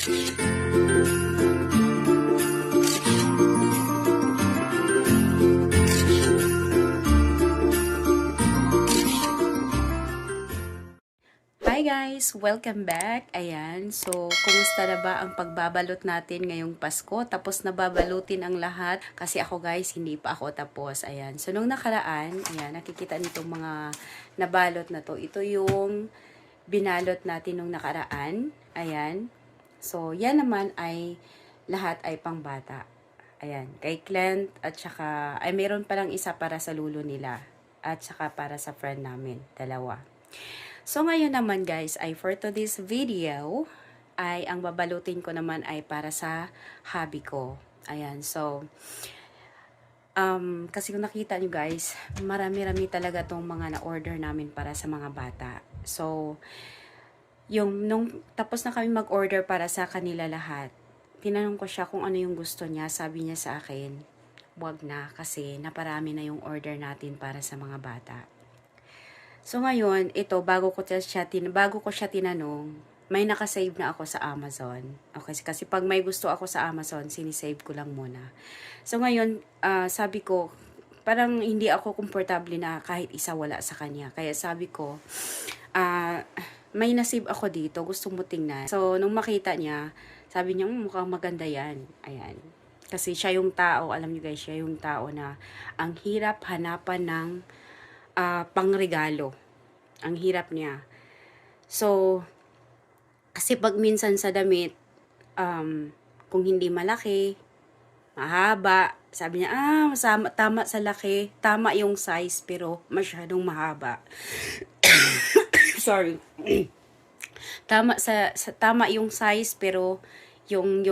Hi guys! Welcome back! Ayan, so kumusta na ba ang pagbabalot natin ngayong Pasko? Tapos nababalutin ang lahat kasi ako guys, hindi pa ako tapos. Ayan, so nung nakaraan, ayan, nakikita nitong mga nabalot na to. Ito yung binalot natin nung nakaraan. Ayan, so yan naman ay lahat ay pangbata. Ayan, kay Clint at saka, ay meron palang isa para sa lulo nila at saka para sa friend namin, dalawa. So, ngayon naman guys, ay for today's video, ay ang babalutin ko naman ay para sa hobby ko. Ayan, so, kasi kung nakita nyo guys, marami-rami talaga tong mga na-order namin para sa mga bata. So, nung tapos na kami mag-order para sa kanila lahat, tinanong ko siya kung ano yung gusto niya. Sabi niya sa akin, wag na kasi naparami na yung order natin para sa mga bata. So ngayon, ito bago ko siya tinanong, may nakasave na ako sa Amazon. Okay, kasi pag may gusto ako sa Amazon, sinisave ko lang muna. So ngayon, sabi ko, parang hindi ako komportable na kahit isa wala sa kanya. Kaya sabi ko, may nasave ako dito, gusto mo tingnan. So nung makita niya, sabi niya, mukhang maganda yan. Ayan. Kasi siya yung tao, alam niyo guys, siya yung tao na ang hirap hanapan ng pangregalo. Ang hirap niya. So, kasi pag minsan sa damit, kung hindi malaki, mahaba, sabi niya, tama sa laki, tama yung size, pero masyadong mahaba. Sorry. Tama yung size, pero yung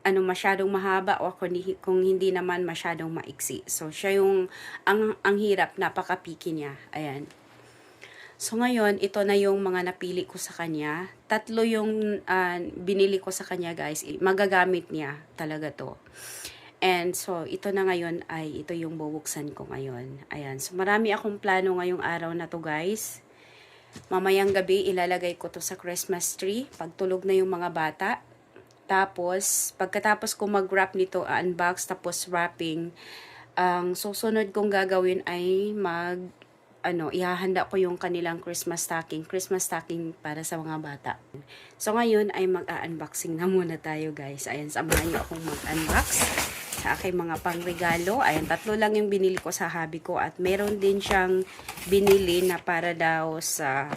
masyadong mahaba o kung hindi naman masyadong maiksi. So, siya yung, ang hirap, napaka-picky niya. Ayan. So, ngayon, ito na yung mga napili ko sa kanya. 3 yung binili ko sa kanya, guys. Magagamit niya talaga to. And so, ito na ngayon ay, ito yung bubuksan ko ngayon. Ayan. So, marami akong plano ngayong araw na to, guys. Mamayang gabi, ilalagay ko to sa Christmas tree. Pagtulog na yung mga bata. Tapos, pagkatapos ko mag-wrap nito, unbox, tapos wrapping, ang susunod kong gagawin ay ihahanda ko yung kanilang Christmas stocking para sa mga bata. So, ngayon ay mag-unboxing na muna tayo, guys. Ayan, samahan niyo akong mag-unbox sa aking mga pangregalo. Ayan, 3 lang yung binili ko sa hobby ko at meron din siyang binili na para daw sa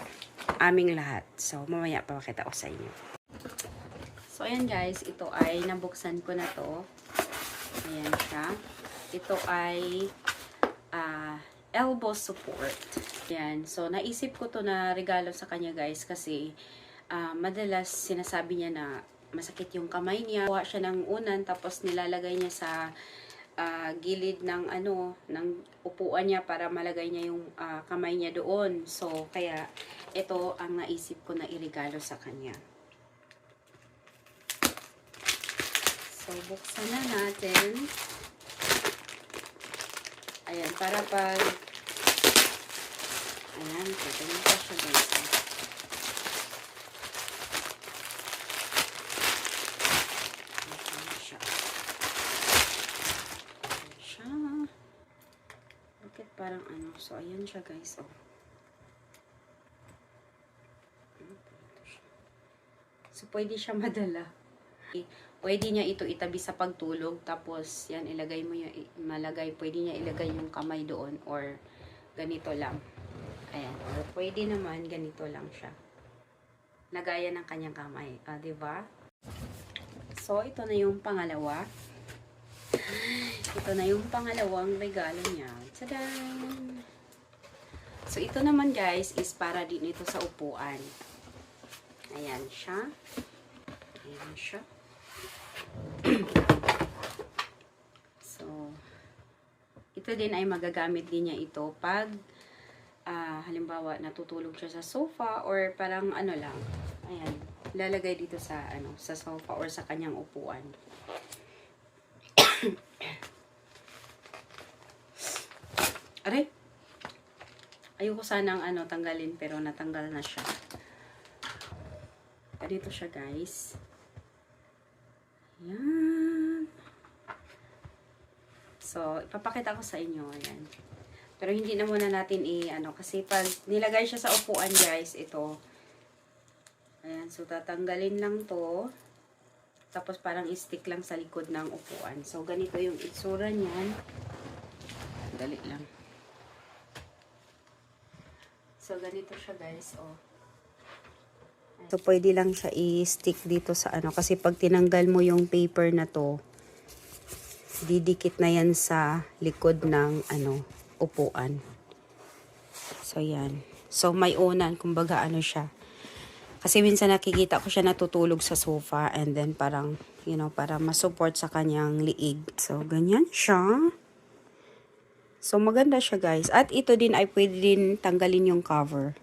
aming lahat. So, mamaya papakita ko sa inyo. So, ayan guys, ito ay nabuksan ko na to. Ayan siya. Ito ay elbow support. Ayan. So, naisip ko to na regalo sa kanya guys kasi madalas sinasabi niya na masakit yung kamay niya. Kuha siya ng unan tapos nilalagay niya sa gilid ng ng upuan niya para malagay niya yung kamay niya doon. So, kaya ito ang naisip ko na iregalo sa kanya. So, buksan na natin. Ayan, para pag ayan, ganyan pa siya guys. Ayan siya. Ayan siya. Bakit parang so ayan siya guys, So, pwede siya madala. Pwede niya ito itabi sa pagtulog, tapos yan, pwede niya ilagay yung kamay doon, or ganito lang. Ayan, or pwede naman ganito lang siya. Lagayan ng kanyang kamay, diba? So, ito na yung pangalawa. Ito na yung pangalawang regalo niya. Tada! So, ito naman guys, is para din ito sa upuan. Ayan siya. Ayan siya. So, ito din ay magagamit din niya ito pag halimbawa natutulog siya sa sofa or parang lang. Ayan, lalagay dito sa sa sofa or sa kanyang upuan. Aray. Ayoko sanang tanggalin pero natanggal na siya. Ganito siya, guys. Ayan. So, ipapakita ko sa inyo. Ayan. Pero hindi na muna natin ano, kasi pag nilagay siya sa upuan, guys, ito. Ayan, so tatanggalin lang to. Tapos parang i-stick lang sa likod ng upuan. So, ganito yung itsura niyan. Dali lang. So, ganito siya, guys, oh. So, pwede lang siya i-stick dito sa ano. Kasi pag tinanggal mo yung paper na to, didikit na yan sa likod ng ano, upuan. So, yan. So, may unan. Kumbaga, ano siya. Kasi minsan nakikita ko siya natutulog sa sofa. And then, parang, you know, para masupport sa kanyang liig. So, ganyan siya. So, maganda siya, guys. At ito din ay pwede din tanggalin yung cover.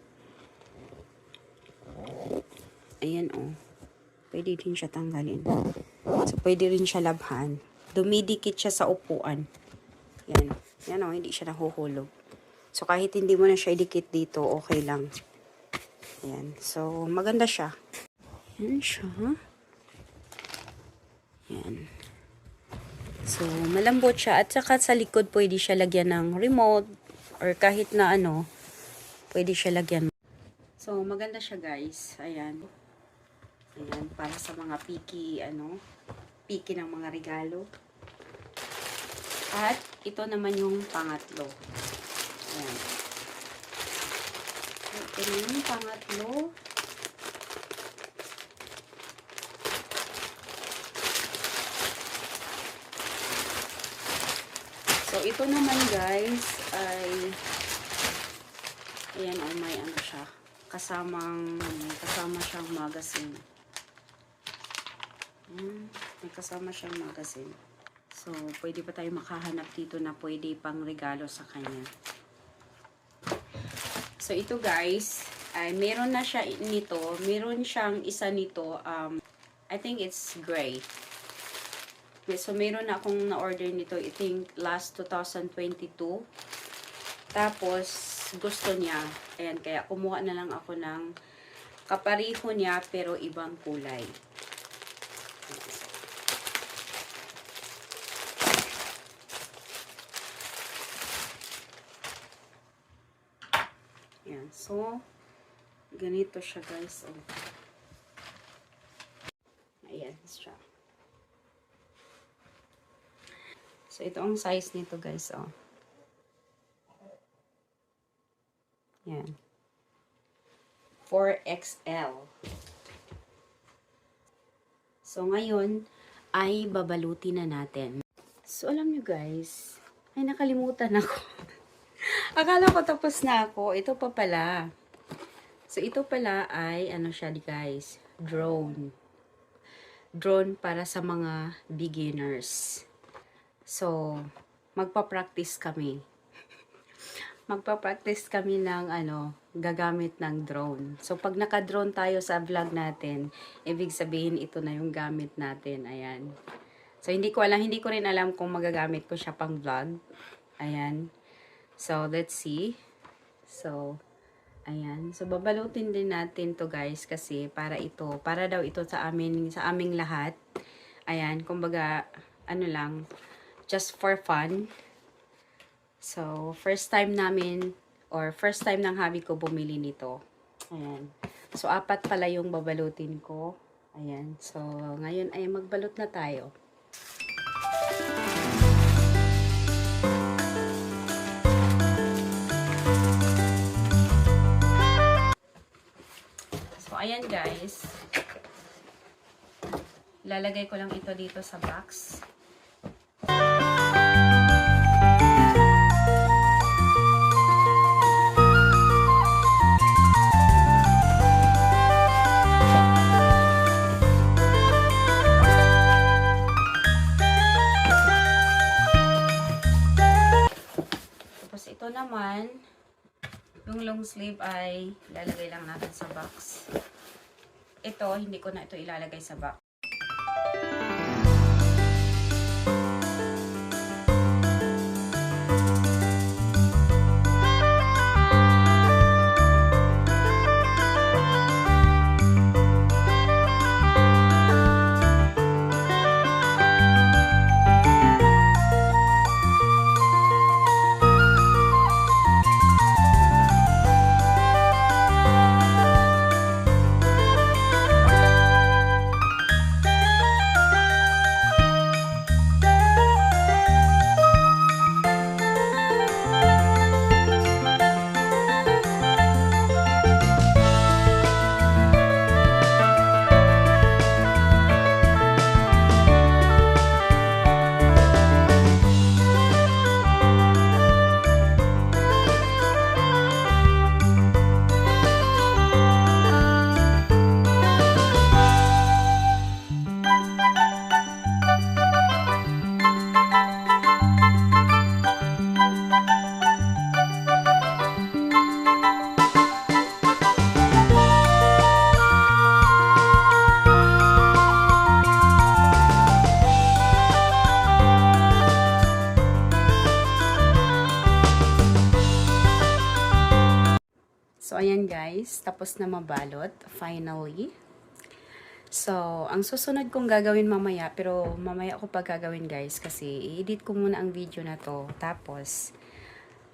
Ayan, oh. Pwede din siya tanggalin. So, pwede rin siya labhan. Dumidikit siya sa upuan. Yan. Yan, oh. Hindi siya nahuhulog. So, kahit hindi mo na siya idikit dito, okay lang. Ayan. So, maganda siya. Yan siya. Yan. So, malambot siya. At saka sa likod, pwede siya lagyan ng remote. Or kahit na ano, pwede siya lagyan. So, maganda siya, guys. Ayan. Ayan, para sa mga picky, ano, picky ng mga regalo. At, ito naman yung pangatlo. Ayan. Ito yung pangatlo. So, ito naman, guys, ay, ayan, oh, may ano siya. Kasama siyang magazine. May kasama siyang magazine. So, pwede pa tayo makahanap dito na pwede pang regalo sa kanya. So, ito guys, ay meron na siya nito. Meron siyang isa nito. I think it's gray. Okay, so, meron na akong na-order nito. I think last 2022. Tapos, gusto niya. Ayan, kaya kumuha na lang ako ng kapariho niya pero ibang kulay. Ayan, so, ganito siya guys. Oh. Ayan siya. So, ito ang size nito guys. Oh. Yan. 4XL. So, ngayon, ay babaluti na natin. So, alam nyo guys, ay nakalimutan ako. Akala ko tapos na ako. Ito pa pala. So, ito pala ay, ano siya guys, drone. Drone para sa mga beginners. So, magpa-practice kami. Magpa-practice kami ng gagamit ng drone. So, pag naka-drone tayo sa vlog natin, ibig sabihin ito na yung gamit natin. Ayan. So, hindi ko rin alam kung magagamit ko siya pang vlog. Ayan. So, let's see. So, ayan. So, babalutin din natin to guys kasi para daw ito sa aming lahat. Ayan. Kumbaga, just for fun. So, first time ng hubby ko bumili nito. Ayan. So, 4 pala yung babalutin ko. Ayan. So, ngayon ay magbalot na tayo. So, ayan guys. Lalagay ko lang ito dito sa box. Ito naman, yung long sleeve ay ilalagay lang natin sa box. Ito, hindi ko na ito ilalagay sa box. guys. Tapos na mabalot. Finally. So, ang susunod kong gagawin mamaya, pero mamaya ko pa gagawin guys kasi i-edit ko muna ang video na to. Tapos,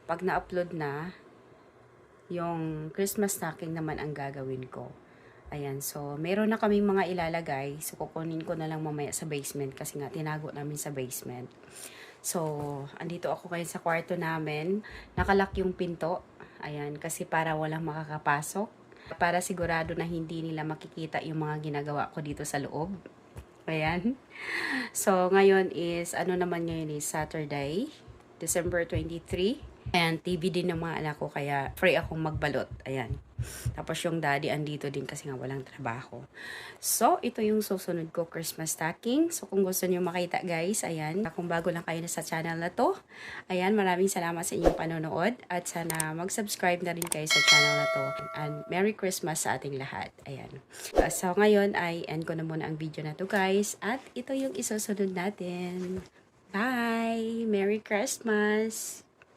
pag na-upload na, yung Christmas stocking naman ang gagawin ko. Ayan, so meron na kaming mga ilalagay. So, kukunin ko na lang mamaya sa basement kasi nga tinago namin sa basement. So, andito ako ngayon sa kwarto namin. Nakalock yung pinto. Ayan, kasi para walang makakapasok. Para sigurado na hindi nila makikita yung mga ginagawa ko dito sa loob. Ayan. So, ngayon is, ano naman ngayon is Saturday, December 23. And TV din ng mga anak ko, kaya free akong magbalot. Ayan. Tapos yung daddy andito din kasi nga walang trabaho. So, ito yung susunod ko Christmas stocking. So, kung gusto niyo makita guys, ayan. Kung bago lang kayo na sa channel na to, ayan, maraming salamat sa inyong panonood. At sana mag-subscribe na rin kayo sa channel na to. And Merry Christmas sa ating lahat. Ayan. So, ngayon ay end ko na muna ang video na to guys. At ito yung isusunod natin. Bye! Merry Christmas!